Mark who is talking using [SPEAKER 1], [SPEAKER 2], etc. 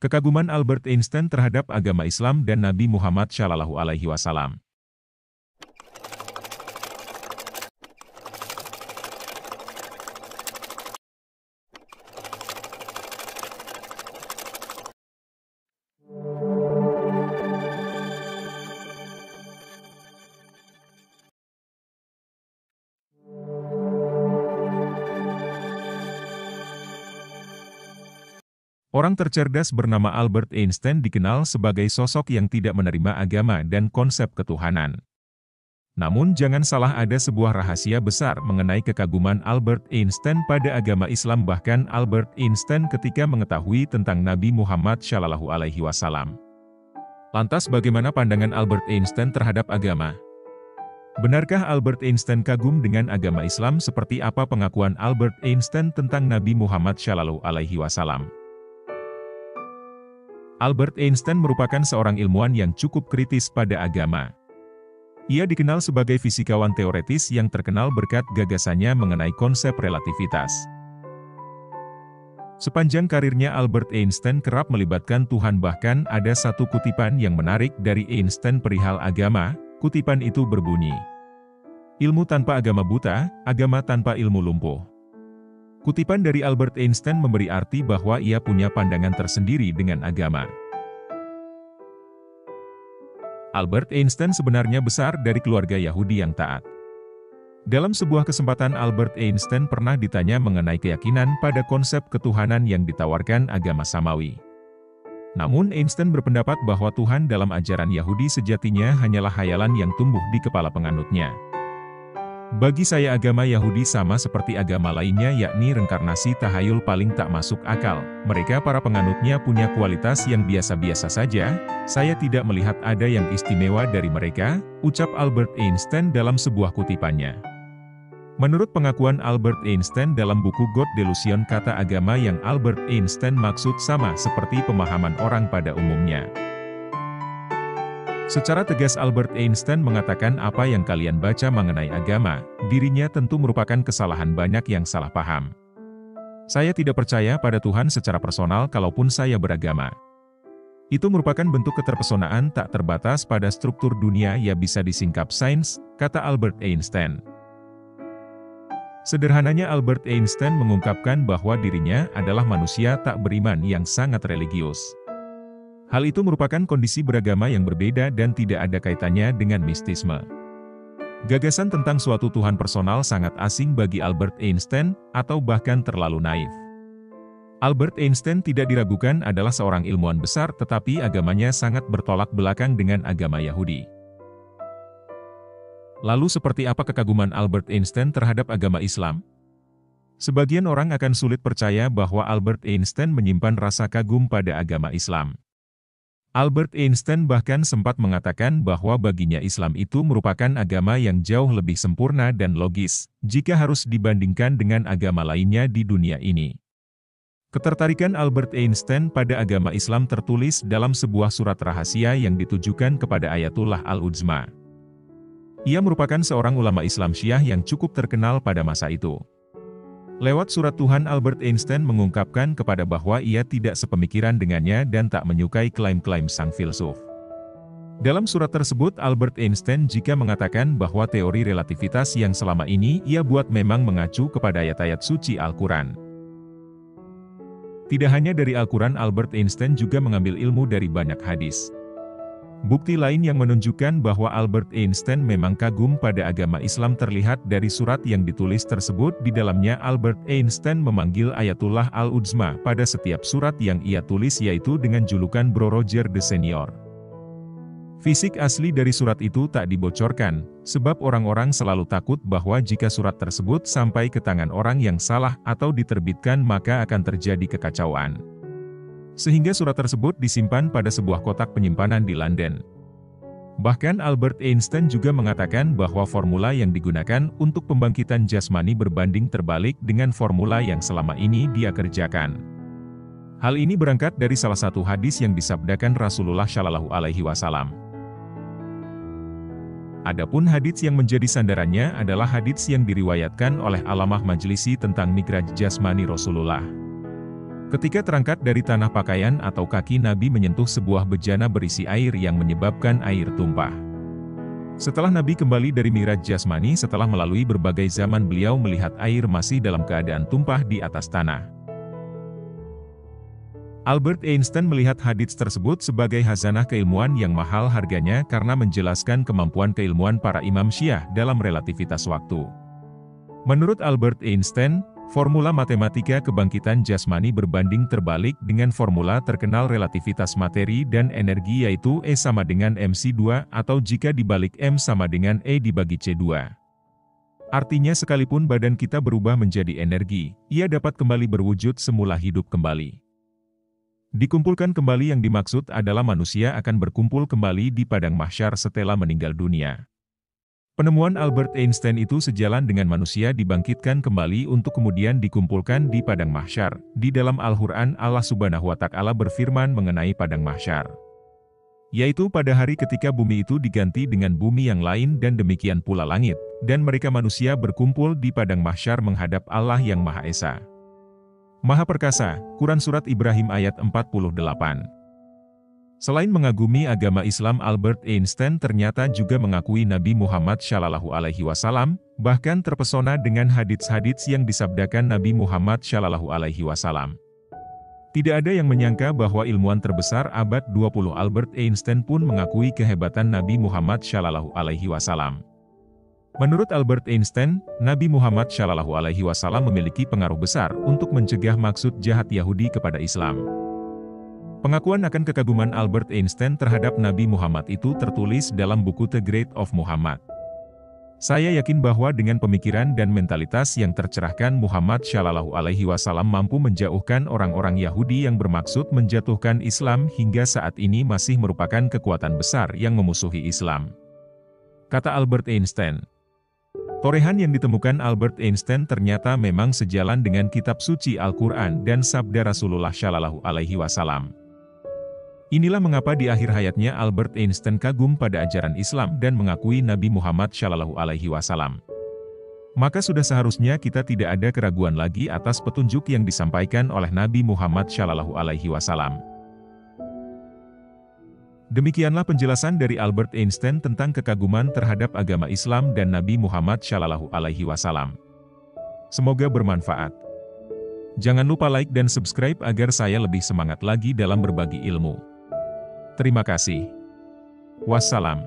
[SPEAKER 1] Kekaguman Albert Einstein terhadap agama Islam dan Nabi Muhammad SAW. Orang tercerdas bernama Albert Einstein dikenal sebagai sosok yang tidak menerima agama dan konsep ketuhanan. Namun jangan salah, ada sebuah rahasia besar mengenai kekaguman Albert Einstein pada agama Islam. Bahkan Albert Einstein ketika mengetahui tentang Nabi Muhammad SAW. Lantas bagaimana pandangan Albert Einstein terhadap agama? Benarkah Albert Einstein kagum dengan agama Islam? Seperti apa pengakuan Albert Einstein tentang Nabi Muhammad SAW? Albert Einstein merupakan seorang ilmuwan yang cukup kritis pada agama. Ia dikenal sebagai fisikawan teoretis yang terkenal berkat gagasannya mengenai konsep relativitas. Sepanjang karirnya Albert Einstein kerap melibatkan Tuhan, bahkan ada satu kutipan yang menarik dari Einstein perihal agama. Kutipan itu berbunyi, "Ilmu tanpa agama buta, agama tanpa ilmu lumpuh." Kutipan dari Albert Einstein memberi arti bahwa ia punya pandangan tersendiri dengan agama. Albert Einstein sebenarnya besar dari keluarga Yahudi yang taat. Dalam sebuah kesempatan Albert Einstein pernah ditanya mengenai keyakinan pada konsep ketuhanan yang ditawarkan agama Samawi. Namun Einstein berpendapat bahwa Tuhan dalam ajaran Yahudi sejatinya hanyalah khayalan yang tumbuh di kepala penganutnya. "Bagi saya agama Yahudi sama seperti agama lainnya, yakni reinkarnasi tahayul paling tak masuk akal. Mereka para penganutnya punya kualitas yang biasa-biasa saja. Saya tidak melihat ada yang istimewa dari mereka," ucap Albert Einstein dalam sebuah kutipannya. Menurut pengakuan Albert Einstein dalam buku God Delusion, kata agama yang Albert Einstein maksud sama seperti pemahaman orang pada umumnya. Secara tegas Albert Einstein mengatakan apa yang kalian baca mengenai agama, dirinya tentu merupakan kesalahan banyak yang salah paham. "Saya tidak percaya pada Tuhan secara personal kalaupun saya beragama. Itu merupakan bentuk keterpesonaan tak terbatas pada struktur dunia yang bisa disingkap sains," kata Albert Einstein. Sederhananya Albert Einstein mengungkapkan bahwa dirinya adalah manusia tak beriman yang sangat religius. Hal itu merupakan kondisi beragama yang berbeda dan tidak ada kaitannya dengan mistisme. Gagasan tentang suatu Tuhan personal sangat asing bagi Albert Einstein, atau bahkan terlalu naif. Albert Einstein tidak diragukan adalah seorang ilmuwan besar, tetapi agamanya sangat bertolak belakang dengan agama Yahudi. Lalu seperti apa kekaguman Albert Einstein terhadap agama Islam? Sebagian orang akan sulit percaya bahwa Albert Einstein menyimpan rasa kagum pada agama Islam. Albert Einstein bahkan sempat mengatakan bahwa baginya Islam itu merupakan agama yang jauh lebih sempurna dan logis, jika harus dibandingkan dengan agama lainnya di dunia ini. Ketertarikan Albert Einstein pada agama Islam tertulis dalam sebuah surat rahasia yang ditujukan kepada Ayatullah Al-Udzma. Ia merupakan seorang ulama Islam Syiah yang cukup terkenal pada masa itu. Lewat surat Tuhan, Albert Einstein mengungkapkan kepada bahwa ia tidak sepemikiran dengannya dan tak menyukai klaim-klaim sang filsuf. Dalam surat tersebut Albert Einstein jika mengatakan bahwa teori relativitas yang selama ini ia buat memang mengacu kepada ayat-ayat suci Al-Quran. Tidak hanya dari Al-Quran, Albert Einstein juga mengambil ilmu dari banyak hadis. Bukti lain yang menunjukkan bahwa Albert Einstein memang kagum pada agama Islam terlihat dari surat yang ditulis tersebut. Di dalamnya Albert Einstein memanggil Ayatullah Al-Udzma pada setiap surat yang ia tulis, yaitu dengan julukan Bro Roger the Senior. Fisik asli dari surat itu tak dibocorkan, sebab orang-orang selalu takut bahwa jika surat tersebut sampai ke tangan orang yang salah atau diterbitkan maka akan terjadi kekacauan. Sehingga surat tersebut disimpan pada sebuah kotak penyimpanan di London. Bahkan Albert Einstein juga mengatakan bahwa formula yang digunakan untuk pembangkitan jasmani berbanding terbalik dengan formula yang selama ini dia kerjakan. Hal ini berangkat dari salah satu hadis yang disabdakan Rasulullah SAW. Adapun hadits yang menjadi sandarannya adalah hadits yang diriwayatkan oleh Alamah Majlisi tentang mikraj jasmani Rasulullah. Ketika terangkat dari tanah pakaian atau kaki Nabi menyentuh sebuah bejana berisi air yang menyebabkan air tumpah. Setelah Nabi kembali dari Mi'raj jasmani setelah melalui berbagai zaman beliau melihat air masih dalam keadaan tumpah di atas tanah. Albert Einstein melihat hadits tersebut sebagai khazanah keilmuan yang mahal harganya karena menjelaskan kemampuan keilmuan para imam Syiah dalam relativitas waktu. Menurut Albert Einstein, formula matematika kebangkitan jasmani berbanding terbalik dengan formula terkenal relativitas materi dan energi yaitu E sama dengan mc2 atau jika dibalik M sama dengan E dibagi C2. Artinya sekalipun badan kita berubah menjadi energi, ia dapat kembali berwujud semula hidup kembali. Dikumpulkan kembali yang dimaksud adalah manusia akan berkumpul kembali di padang mahsyar setelah meninggal dunia. Penemuan Albert Einstein itu sejalan dengan manusia dibangkitkan kembali untuk kemudian dikumpulkan di padang mahsyar. Di dalam Al-Quran Allah Subhanahu wa Ta'ala berfirman mengenai padang mahsyar, yaitu pada hari ketika bumi itu diganti dengan bumi yang lain dan demikian pula langit, dan mereka manusia berkumpul di padang mahsyar menghadap Allah yang Maha Esa, Maha Perkasa. Quran Surat Ibrahim ayat 48. Selain mengagumi agama Islam, Albert Einstein ternyata juga mengakui Nabi Muhammad SAW, bahkan terpesona dengan hadits-hadits yang disabdakan Nabi Muhammad SAW. Tidak ada yang menyangka bahwa ilmuwan terbesar abad 20 Albert Einstein pun mengakui kehebatan Nabi Muhammad SAW. Menurut Albert Einstein, Nabi Muhammad SAW memiliki pengaruh besar untuk mencegah maksud jahat Yahudi kepada Islam. Pengakuan akan kekaguman Albert Einstein terhadap Nabi Muhammad itu tertulis dalam buku The Grave of Muhammad. Saya yakin bahwa dengan pemikiran dan mentalitas yang tercerahkan Muhammad SAW mampu menjauhkan orang-orang Yahudi yang bermaksud menjatuhkan Islam hingga saat ini masih merupakan kekuatan besar yang memusuhi Islam, kata Albert Einstein. Torehan yang ditemukan Albert Einstein ternyata memang sejalan dengan kitab suci Al-Quran dan sabda Rasulullah SAW. Inilah mengapa di akhir hayatnya Albert Einstein kagum pada ajaran Islam dan mengakui Nabi Muhammad SAW. Maka sudah seharusnya kita tidak ada keraguan lagi atas petunjuk yang disampaikan oleh Nabi Muhammad SAW. Demikianlah penjelasan dari Albert Einstein tentang kekaguman terhadap agama Islam dan Nabi Muhammad SAW. Semoga bermanfaat. Jangan lupa like dan subscribe agar saya lebih semangat lagi dalam berbagi ilmu. Terima kasih. Wassalam.